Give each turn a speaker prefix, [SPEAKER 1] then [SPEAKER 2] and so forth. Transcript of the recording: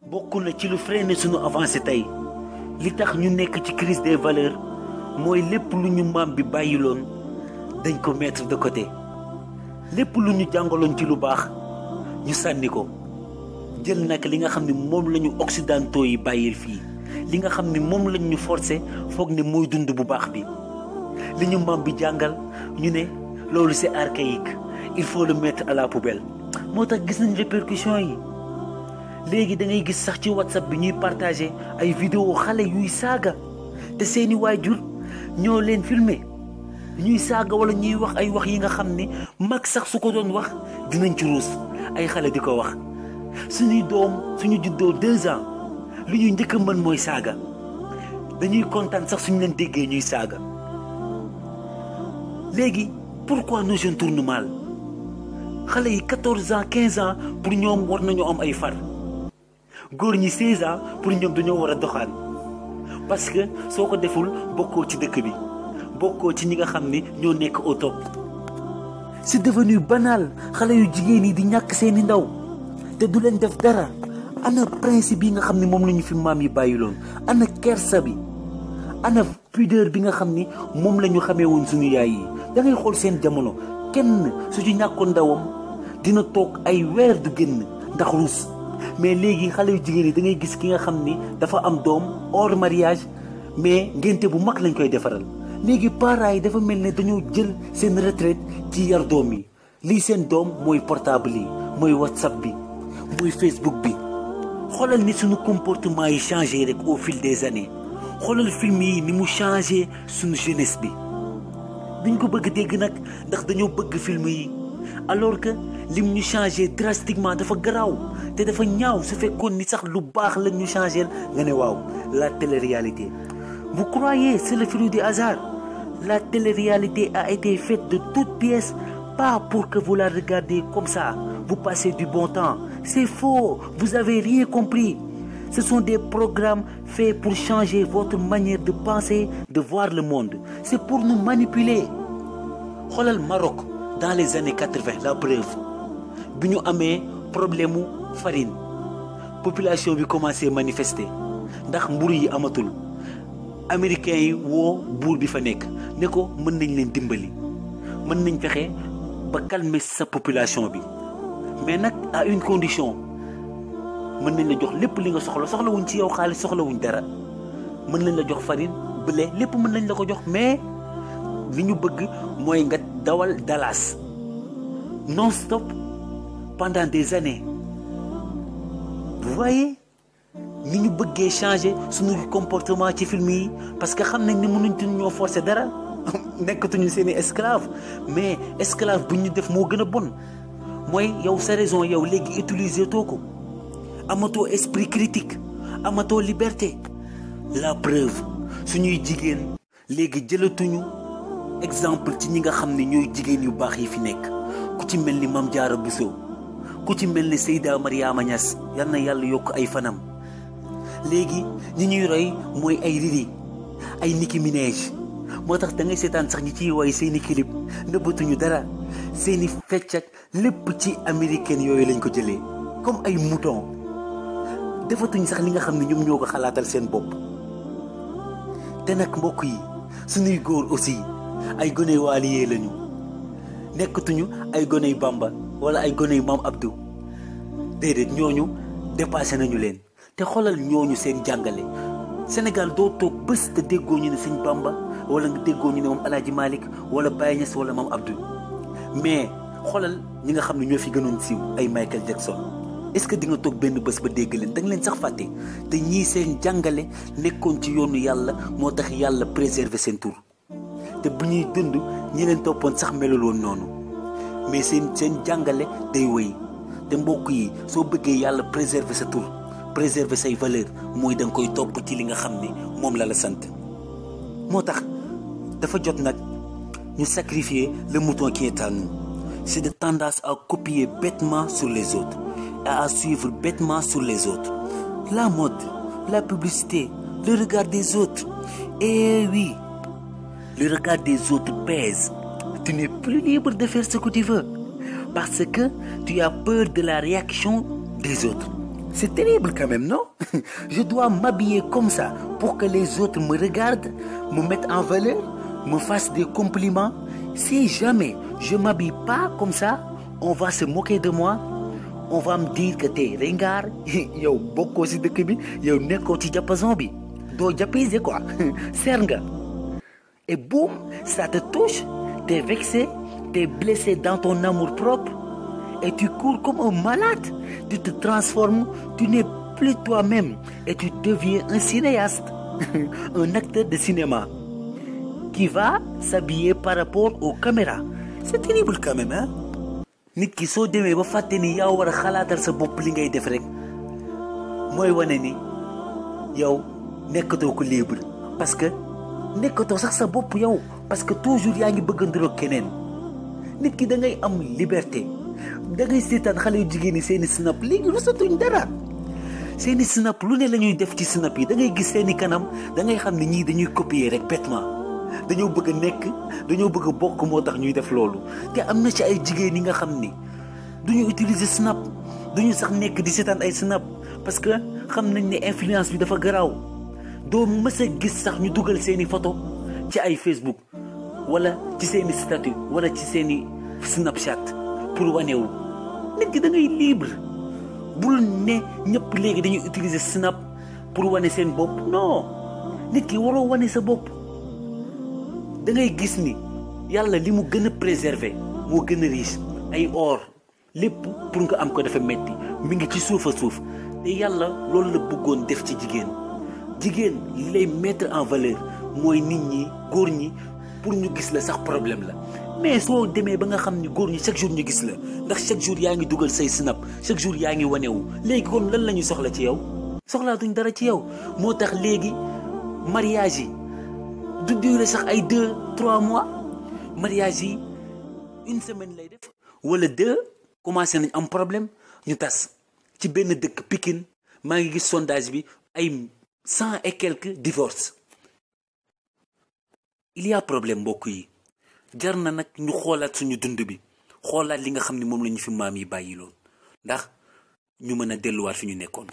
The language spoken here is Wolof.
[SPEAKER 1] bokk na ci lu freiné sunu avancé tey li tax ñu nekk ci crise des valeurs mooy lépp lu ñu maam bi bàyyiloon dañ ko mettre de côté lépp lu ñu jàngaloon ci lu baax ñu sànni ko jël nag li nga xam ne moom la ñu occidentaux yi bàyyil fii li nga xam ne moom lañ ñu forcé foog ne mooy dund bu baax bi li ñu maam bi jàngal ñu ne loolu c'est archaïque il faut le mettre à la poubelle moo tax gis nañ répercussions yi léegi da ngay gis sax ci WhatsApp bi ñuy partager ay vidéo xale yuy saaga te seeni waajur ñoo leen filmer ñuy saaga wala ñuy wax ay wax yi nga xam ne mag sax su ko doon wax dinañ ci ruus ay xale di ko wax suñuy doom suñu juddoo 2 ans li ñuy njëkk a mën mooy saaga dañuy kontaan sax suñu leen déggee ñuy saaga léegi pourquoi nos jeunes tournent mal xale yi 14 ans 15 ans pour ñoom war nañoo am ay far góor ñi 16 ans pour ñoom dañoo war a doxaan parce que soo ko deful bokkoo ci dëkk bi bokkoo ci ñi nga xam ni ñoo nekk au top. c'est devenu banal xale yu jigéen yi di ñàkk seeni ndaw te du leen def dara ana principe yi nga xam ni moom la ñu fi maam yi bàyyiloon ana kersa bi ana pudeur bi nga xam ni moom la ñu xamee woon suñu yaay yi da ngay xool seen jamono kenn su ci ñàkkoon ndawam dina toog ay weer du génn ndax ruus mais léegi xale yu jigéen yi da ngay gis ki nga xam ni dafa am doom hors mariage mais ngénte bu mag lañ koy defaral léegi parents yi dafa mel ne dañoo jël seen retraite ci yar doom yi lii seen doom mooy portable yi mooy WhatsApp bi mooy Facebook bi xoolal ni suñu comportement yi changé rek au fil des années xoolal film yi ni mu changé suñu jeunesse bi duñ ko bëgg dégg nag ndax dañoo bëgg film yi alors que lim ñu changé drastiquement dafa garaaw te dafa ñaaw su fekkoon ni sax lu baax lañ ñu changé nga ne waaw la télé-réalité. Vous croyez c'est le fruit du hasard? La télé-réalité a été faite de toutes pièces, pas pour que vous la regardiez comme ça, vous passez du bon temps. C'est faux, vous avez rien compris. Ce sont des programmes faits pour changer votre manière de penser, de voir le monde. C'est pour nous manipuler. Xoolal Maroc dans les années 80 la preuve bi ñu amee problème mu farine population bi commencé manifester ndax mburu yi amatul américains yi woo buur bi fa nekk ne ko mën nañ leen dimbali mën nañ fexe ba calmer sa population bi mais nag à une condition mën nañ la jox lépp li nga soxlawuñ ci yow xaalis soxlawuñ dara mën nañ la jox farine blé lépp mën nañ la ko jox mais li ñu bëgg mooy nga dawal Dallas non stop pendant des années. Vous voyez ni ñu bëggee changer suñu comportement ci film yi parce que xam nañ ne mënuñ ñoo forcer dara nekkatuñu seeni esclave mais esclave bu ñu def moo gën a bon mooy yow sa raison yow léegi utiliser too ko amatoo esprit critique amatoo liberté. La preuve suñuy jigéen léegi jëlatuñu exemple ci ñi nga xam ne ñooy jigéen yu baax yi fi nekk ku ci mel ni Mame Diarra Bousso ku ci mel ni Seyda Mariama Niass yal na yàlla yokk ay fanam léegi ñi ñuy roy mooy ay Riri ay Nicki Minaj moo tax da ngay seetaan sax ñi ciy woy seeni clip nëbbatuñu dara seeni fecc ak lépp ci américaine yooyu lañ ko jëlee comme ay mouton defatuñ sax li nga xam ne ñoom ñoo ko xalaatal seen bopp. te nag mbokk yi suñuy góor aussi ay goney waaliyee lañu nekkatuñu ay goney Bamba wala ay goney Maam Abdou déedéet ñooñu dépassé nañu leen te xoolal ñooñu seen jàngale Sénégal doo toog bés te déggoo ñu ne Sëñ Bamba wala nga déggoo ñu ne moom Alaaji Malick wala Baye Niass wala Maam Abdou mais xoolal ñi nga xam ne ñoo fi gënoon siiw ay Michael Jackson est-ce que di nga toog benn bés ba dégg leen da nga leen sax fàtte te ñii seen jàngale nekkoon ci yoonu yàlla moo tax yàlla préserver seen tur te bu ñuy dund ñi leen toppoon sax melul woon noonu mais seen jàngale day wéy te mbokk yi soo bëggee yàlla préserver sa tur préserver say valeur mooy da nga koy topp ci li nga xam ne moom la sant. moo tax dafa jot nag ñu sacrifier le mouton qui est en nous. C'est de tendance à copier bêtement sur les autres et à suivre bêtement sur les autres. La mode, la publicité, le regard des autres. Et oui, le regard des autres pèse. Tu n'es plus libre de faire ce que tu veux parce que tu as peur de la réaction des autres. C'est terrible quand même, non? Je dois m'habiller comme ça pour que les autres me regardent, me mettent en valeur, me fassent des compliments. Si jamais je m'habille pas comme ça, on va se moquer de moi. On va me dire que t'es ringard. Yow bokkoo si dëkk bi, yow nekkoo ci diapason bi. Doo diapaisé quoi. Ser nga. Et boum, ça te touche, t'es vexé, t'es blessé dans ton amour-propre et tu cours comme un malade. Tu te transformes, tu n'es plus toi-même et tu deviens un cinéaste, un acteur de cinéma qui va s'habiller par rapport aux caméras. C'est terrible quand même, hein? Nit ki soo demee ba fàtte ni yaa war a xalaatal sa bopp li ngay def rek mooy wane ni yow nekkatoo ko libre parce que nekkatoo sax sa bopp yow parce que toujours yaa ngi bëgg a nduroog keneen. Nit ki da ngay am liberté da ngay seetaan xale yu jigéen ñi seeni snap léegi rusatuñ dara seeni snap lu ne la ñuy def ci snap yi da ngay gis seeni kanam da ngay xam ne ñii dañuy copier rek bêtement dañoo bëgg a nekk dañoo bëgg a bokk moo tax ñuy def loolu te am na ci ay jigéen yi nga xam ni duñu utiliser snap duñu sax nekk di seetaan ay snap parce que xam nañ ne influence bi dafa garaaw doo mës a gis sax ñu dugal seeni photo ci ay Facebook wala ci seeni statut wala ci seeni Snapchat pour wanewu nit ki da ngay libre bul ne ñëpp léegi dañuy utiliser snap pour wane seen bopp non nit ki waroo wane sa bopp da ngay gis ni yàlla li mu gën a préserver moo gën a riche ay or lépp pour nga am ko dafa metti mi ngi ci suuf a suuf te yàlla loolu la bëggoon def ci jigéen li lay mettre en valeur mooy nit ñi góor ñi pour ñu gis la sax problème la mais soo demee ba nga xam ni góor ñi chaque jour ñu gis la ndax chaque jour yaa ngi dugal say snap chaque jour yaa ngi wanewu léegi kon lan la ñuy soxla ci yow soxlaatuñ dara ci yow moo tax léegi mariage yi du durer sax ay 2-3 mois mariage yi 1 semaine lay def wala 2 commencé nañ am problème ñu tas ci benn dëkk Pikine maa ngi gis sondage bi ay 100 et quelques divorces il y a problème mbokk yi jar na nag ñu xoolaat suñu dund bi xoolaat li nga xam ne moom la ñu fi maam yi bàyyi loon ndax ñu mën a delluwaat fi ñu nekkoon